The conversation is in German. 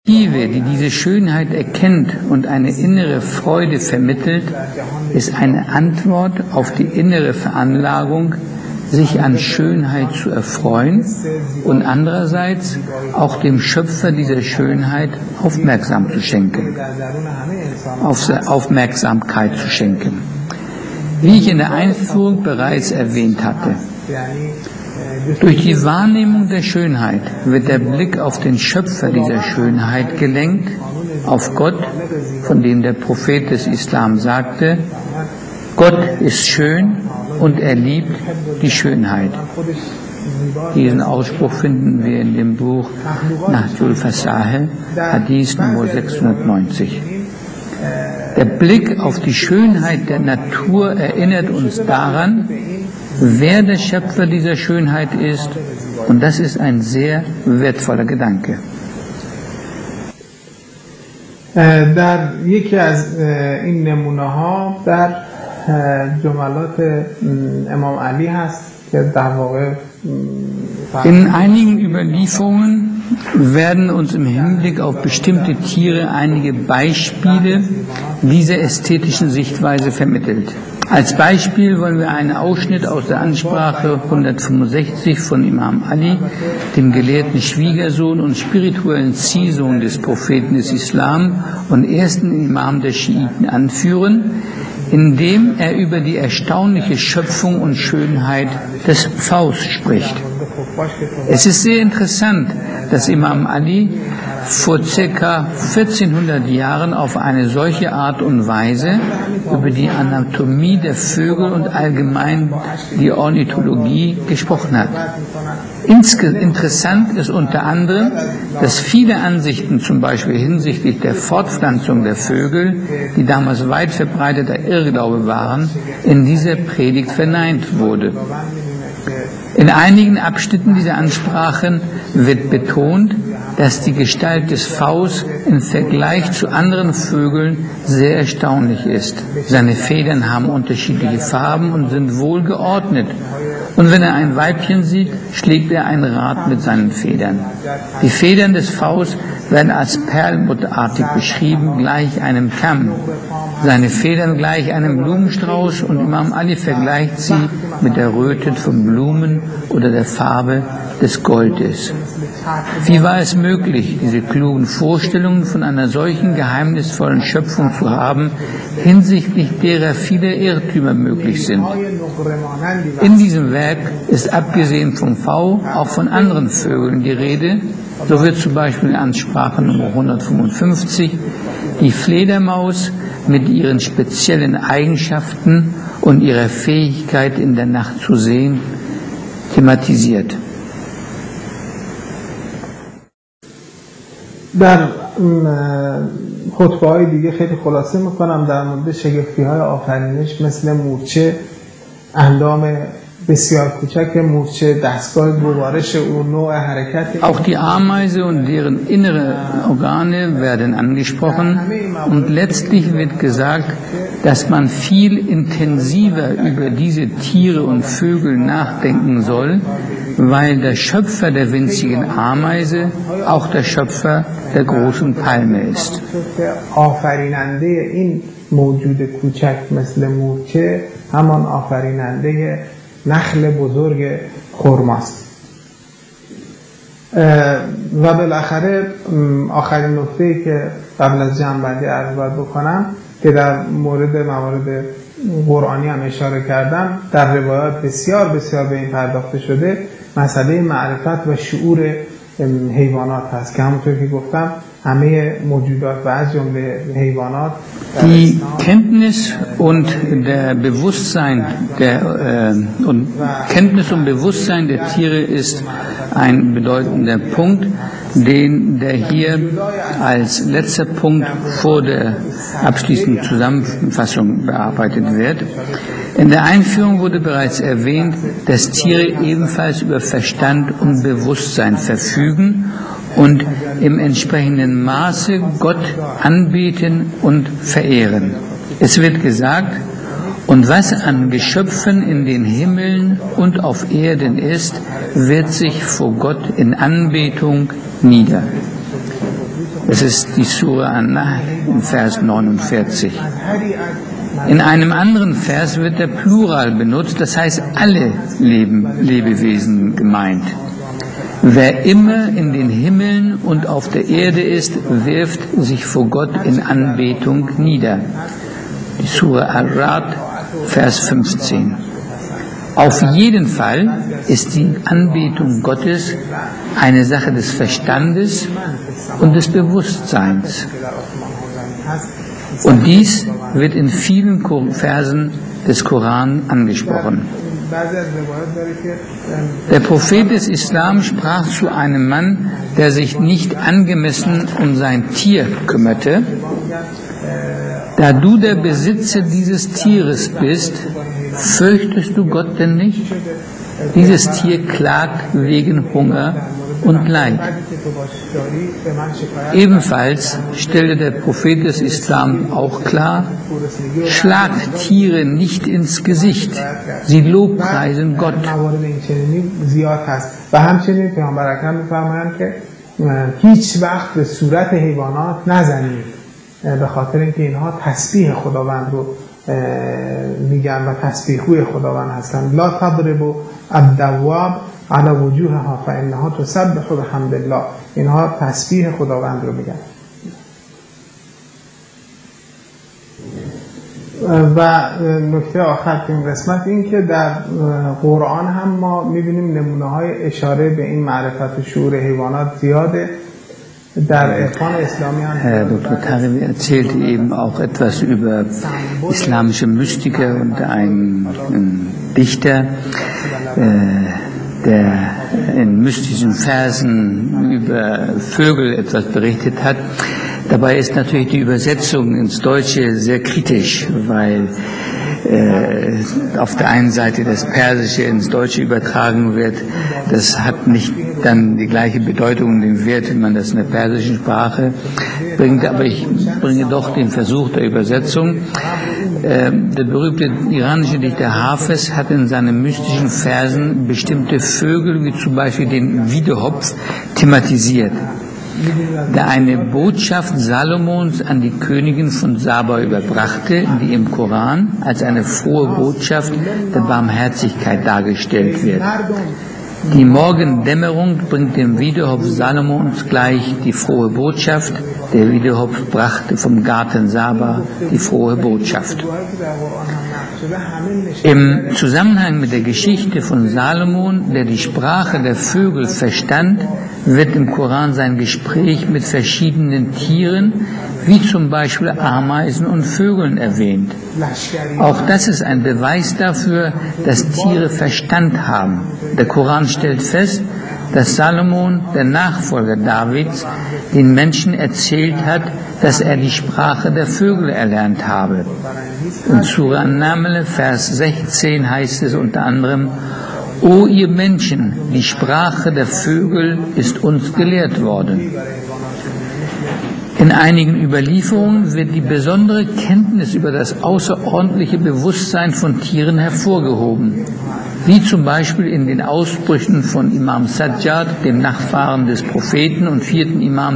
Perspektive, die diese Schönheit erkennt und eine innere Freude vermittelt, ist eine Antwort auf die innere Veranlagung, sich an Schönheit zu erfreuen und andererseits auch dem Schöpfer dieser Schönheit Aufmerksamkeit zu schenken. Wie ich in der Einführung bereits erwähnt hatte, durch die Wahrnehmung der Schönheit wird der Blick auf den Schöpfer dieser Schönheit gelenkt, auf Gott, von dem der Prophet des Islam sagte, Gott ist schön und er liebt die Schönheit. Diesen Ausspruch finden wir in dem Buch Nahjul Fasaheh, Hadith Nummer 690. Der Blick auf die Schönheit der Natur erinnert uns daran, wer der Schöpfer dieser Schönheit ist, und das ist ein sehr wertvoller Gedanke. در یکی از این نمونه‌ها در جملات امام علی هست که در واقع In einigen Überlieferungen werden uns im Hinblick auf bestimmte Tiere einige Beispiele dieser ästhetischen Sichtweise vermittelt. Als Beispiel wollen wir einen Ausschnitt aus der Ansprache 165 von Imam Ali, dem gelehrten Schwiegersohn und spirituellen Ziehsohn des Propheten des Islam und ersten Imam der Schiiten anführen, in dem er über die erstaunliche Schöpfung und Schönheit des Faust spricht. Es ist sehr interessant, dass Imam Ali vor ca. 1400 Jahren auf eine solche Art und Weise über die Anatomie der Vögel und allgemein die Ornithologie gesprochen hat. Interessant ist unter anderem, dass viele Ansichten, zum Beispiel hinsichtlich der Fortpflanzung der Vögel, die damals weit verbreiteter Irrglaube waren, in dieser Predigt verneint wurde. In einigen Abschnitten dieser Ansprachen wird betont, dass die Gestalt des Faust im Vergleich zu anderen Vögeln sehr erstaunlich ist. Seine Federn haben unterschiedliche Farben und sind wohl geordnet. Und wenn er ein Weibchen sieht, schlägt er ein Rad mit seinen Federn. Die Federn des Faust werden als perlmutterartig beschrieben, gleich einem Kamm. Seine Federn gleich einem Blumenstrauß, und Imam Ali vergleicht sie mit der Röte von Blumen oder der Farbe des Goldes. Wie war es möglich, diese klugen Vorstellungen von einer solchen geheimnisvollen Schöpfung zu haben, hinsichtlich derer viele Irrtümer möglich sind? In diesem Werk ist abgesehen vom V auch von anderen Vögeln die Rede. So wird zum Beispiel in Ansprache Nummer 155 die Fledermaus mit ihren speziellen Eigenschaften und ihrer Fähigkeit in der Nacht zu sehen thematisiert. در خطبه‌های دیگه خیلی خلاصه میکنم در مورد شگفتی‌های آفرینش مثل مورچه، اندام بسیار کوچک مورچه، دستگاه گوارش او، نوع حرکت. Auch die Ameise und deren innere Organe werden angesprochen, und letztlich wird gesagt, dass man viel intensiver über diese Tiere und Vögel nachdenken soll, weil der Schöpfer der winzigen Ameise auch der Schöpfer der großen Palme ist. آفریننده این موجود کوچک مثل مورچه همان آفریننده نخل بزرگ خرماست. و بالاخره آخرین نکته‌ای که قبل از جمع‌بندی عرض بکنم که در موارد قرآنی هم اشاره کردم، در روایات بسیار به این پرداخته شده، مسئله معرفت و شعور حیوانات هست که همونطور که گفتم همه موجودات و از جمله حیوانات Die Kenntnis und der Bewusstsein Kenntnis und Bewusstsein der Tiere ist ein bedeutender Punkt, der hier als letzter Punkt vor der abschließenden Zusammenfassung bearbeitet wird. In der Einführung wurde bereits erwähnt, dass Tiere ebenfalls über Verstand und Bewusstsein verfügen und im entsprechenden Maße Gott anbeten und verehren. Es wird gesagt, und was an Geschöpfen in den Himmeln und auf Erden ist, wird sich vor Gott in Anbetung nieder. Das ist die Sura An-Nahl in Vers 49. In einem anderen Vers wird der Plural benutzt, das heißt alle Lebewesen gemeint. Wer immer in den Himmeln und auf der Erde ist, wirft sich vor Gott in Anbetung nieder. Die Sura Ar-Ra'd, Vers 15. Auf jeden Fall ist die Anbetung Gottes eine Sache des Verstandes und des Bewusstseins. Und dies wird in vielen Versen des Koran angesprochen. Der Prophet des Islam sprach zu einem Mann, der sich nicht angemessen um sein Tier kümmerte: Da du der Besitzer dieses Tieres bist, fürchtest du Gott denn nicht? Dieses Tier klagt wegen Hunger und Leid. Ebenfalls stellte der Prophet des Islam auch klar: Schlagt Tiere nicht ins Gesicht, sie lobpreisen Gott. و همچنین پیامبر اکرم می‌فرمایند که هیچ وقت به صورت حیوانات نزنید، به خاطر اینکه اینها تسبیح خداوند رو میگن و تسبیحگوی خداوند هستند. لا تضربوا الدواب على وجوهها فانها تسبح بحمد الله. اینها تسبیح خداوند رو میگن. و نکته آخر که این قسمت این که در قرآن هم ما میبینیم نمونه های اشاره به این معرفت و شعور حیوانات زیاده. Herr Dr. Taribi erzählte eben auch etwas über islamische Mystiker und einen Dichter, der in mystischen Versen über Vögel etwas berichtet hat. Dabei ist natürlich die Übersetzung ins Deutsche sehr kritisch, weil auf der einen Seite das Persische ins Deutsche übertragen wird. Das hat nicht dann die gleiche Bedeutung und den Wert, wie man das in der persischen Sprache bringt. Aber ich bringe doch den Versuch der Übersetzung. Der berühmte iranische Dichter Hafez hat in seinen mystischen Versen bestimmte Vögel, wie zum Beispiel den Wiedehopf, thematisiert, der eine Botschaft Salomons an die Königin von Saba überbrachte, die im Koran als eine frohe Botschaft der Barmherzigkeit dargestellt wird. Die Morgendämmerung bringt dem Wiedehopf Salomons gleich die frohe Botschaft. Der Wiedehopf brachte vom Garten Saba die frohe Botschaft. Im Zusammenhang mit der Geschichte von Salomon, der die Sprache der Vögel verstand, wird im Koran sein Gespräch mit verschiedenen Tieren, wie zum Beispiel Ameisen und Vögeln, erwähnt. Auch das ist ein Beweis dafür, dass Tiere Verstand haben. Der Koran stellt fest, dass Salomon, der Nachfolger Davids, den Menschen erzählt hat, dass er die Sprache der Vögel erlernt habe. In Surah An-Naml, Vers 16 heißt es unter anderem: O ihr Menschen, die Sprache der Vögel ist uns gelehrt worden. In einigen Überlieferungen wird die besondere Kenntnis über das außerordentliche Bewusstsein von Tieren hervorgehoben, wie zum Beispiel in den Aussprüchen von Imam Sajjad, dem Nachfahren des Propheten und 4. Imam